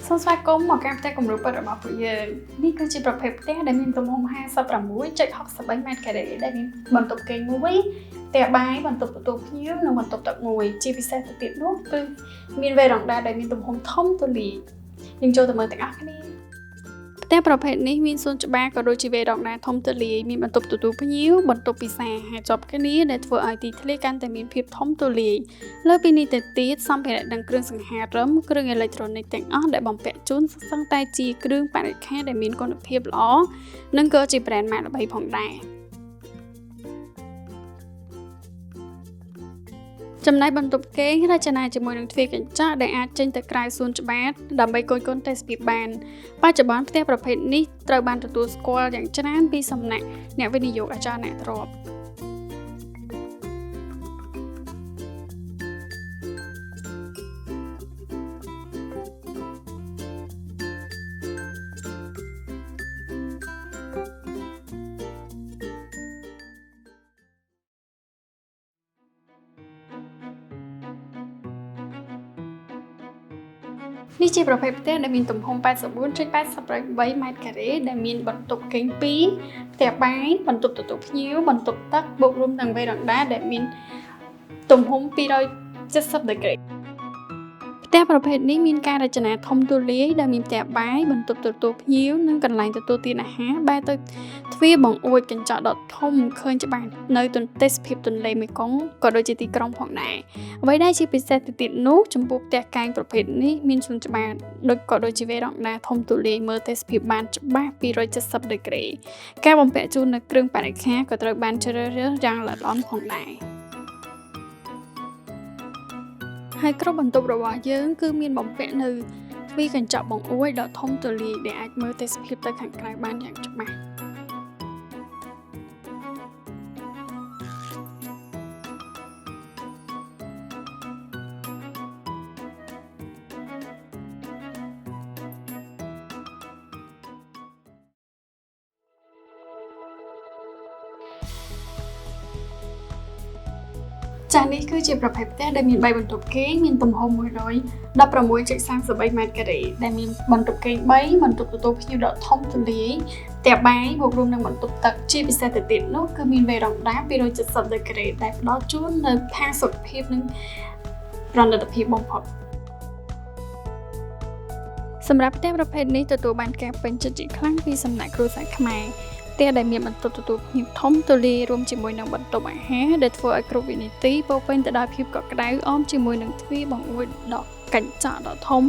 សូមស្វាគមន៍មកកាន់ផ្ទះគំរូពិតរបស់ពួកយើងនេះគឺជាប្រភេទផ្ទះដែលមានទំហំ 56.63 ម៉ែត្រការ៉េដែលមានបន្ទប់គេងមួយផ្ទះបាយបន្ទប់ទទួលភ្ញៀវនិងបន្ទប់ទឹកមួយជាពិសេសទៅទៀតនោះគឺមានវេរ៉ង់ដាដែលមានទំហំធំទូលាយយើងចូលទៅមើលទាំងអស់គ្នាផ្ទះប្រភេទនេះមានសួនច្បារក៏ដូចជាវេរ៉ង់ដាធំទូលាយមានបន្ទប់ទទួលភ្ញៀវបន្ទប់ពិសាហើយជាប់គ្នាដែលធ្វើឲ្យទីធ្លាកាន់តែមានភាពធំទូលាយលើពីនេះទៅទៀតសម្ភារៈនិងគ្រឿងសង្ហារិមគ្រឿងអេឡិចត្រូនិកទាំងអស់ដែលបំពាក់ជូនសុទ្ធសឹងតែជាគ្រឿងបរិក្ខារដែលមានគុណភាពល្អនិងក៏ជា brand ម៉ាកល្បីផងដែរចំណែកបន្ទប់គេងរចនាជាមួយនឹងទ្វារកញ្ចក់ដែលអាចចេញទៅក្រៅសួនច្បារដើម្បីគយគន់ទេសភាពបានបច្ចុប្បន្នផ្ទះប្រភេទនេះត្រូវបានទទួលស្គាល់យ៉ាងច្រើនពីសំណាក់អ្នកវិនិយោគអាចារ្យអ្នកទ្រព្យនេះជាប្រភេទផ្ទះដែលមានទំហំ 84.88 ម៉ែត្រការ៉េដែលមានបន្ទប់គេង2ផ្ទះបាយបន្ទប់ទទួលភ្ញៀវបន្ទប់ទឹកបូករួមទាំងវេរ៉ង់ដាដែលមានទំហំ 270 ដឺក្រេផ្ទះប្រភេទនេះមានការរចនាធំទូលាយដែលមានផ្ទះបាយបន្ទប់ទទួលភ្ញៀវនិងកន្លែងទទួលទានអាហារបែរទៅទ្វារបង្អួចកញ្ចក់ដ៏ធំឃើញច្បាស់នៅទេសភាពទន្លេមេគង្គក៏ដូចជាទីក្រុងផងដែរអ្វីដែលជាពិសេសទៅទៀតនោះចំពោះផ្ទះកែងប្រភេទនេះមានសួនច្បារដូចជាវេរ៉ង់ដាធំទូលាយមើលទេសភាពបានច្បាស់ 270 ដឺក្រេការបំពាក់ជូននូវគ្រឿងបរិក្ខារក៏ត្រូវបានជ្រើសរើសយ៉ាងល្អិតល្អន់ផងដែរហើយគ្រប់បន្ទប់របស់យើងគឺមានបំពាក់នៅទ្វារកញ្ចក់បង្អួចដ៏ធំទូលាយដែលអាចមើលទេសភាពទៅខាងក្រៅបានយ៉ាងច្បាស់ចា៎នេះគឺជាប្រភេទផ្ទះដែលមាន3បន្ទប់គេងមានទំហំ 116.33 ម៉ែត្រការ៉េដែលមានបន្ទប់គេង3បន្ទប់ទទួលភ្ញៀវដ៏ធំទូលាយផ្ទះបាយបូករួមនឹងបន្ទប់ទឹកជាពិសេសទៅទៀតនោះគឺមានវេរ៉ង់ដា 270 ដឺក្រេដែលផ្ដល់ជូននូវផាសុកភាពនិងប្រណិតភាពបំផុតសម្រាប់ផ្ទះប្រភេទនេះទទួលបានការពេញចិត្តជាខ្លាំងពីសំណាក់គ្រួសារខ្មែរផ្ទះដែលមានបន្ទប់ទទួលភ្ញៀវធំទូលាយរួមជាមួយនឹងបន្ទប់អាហារដែលធ្វើឲ្យគ្រប់វិនាទីពោរពេញទៅដោយភាពកក់ក្ដៅអមជាមួយនឹងទ្វារបង្អួចដ៏កញ្ចក់ដ៏ធំ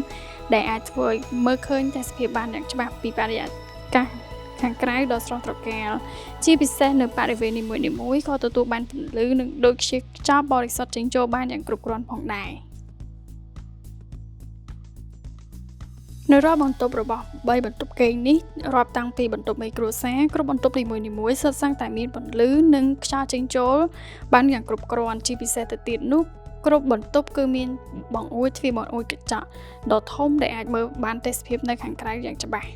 ដែលអាចធ្វើឲ្យមើលឃើញទេសភាពបានយ៉ាងច្បាស់ពីបរិយាកាសខាងក្រៅដ៏ស្រស់ត្រកាលជាពិសេសនៅបរិវេណនីមួយៗក៏ទទួលបានពន្លឺនិងដូចជាខ្យល់បរិសុទ្ធចេញចូលបានយ៉ាងគ្រប់គ្រាន់ផងដែរនៅរាល់បន្ទប់របស់3បន្ទប់គេងនេះរាប់តាំងពីបន្ទប់មេគ្រួសារគ្រប់បន្ទប់នីមួយៗសុទ្ធសឹងតែមានពន្លឺនិងខ្យល់ចេញចូលបានយ៉ាងគ្រប់គ្រាន់ជាពិសេសទៅទៀតនោះគ្រប់បន្ទប់គឺមានបង្អួចទ្វារបង្អួចកញ្ចក់ដ៏ធំដែលអាចមើលបានទេសភាពនៅខាងក្រៅយ៉ាងច្បាស់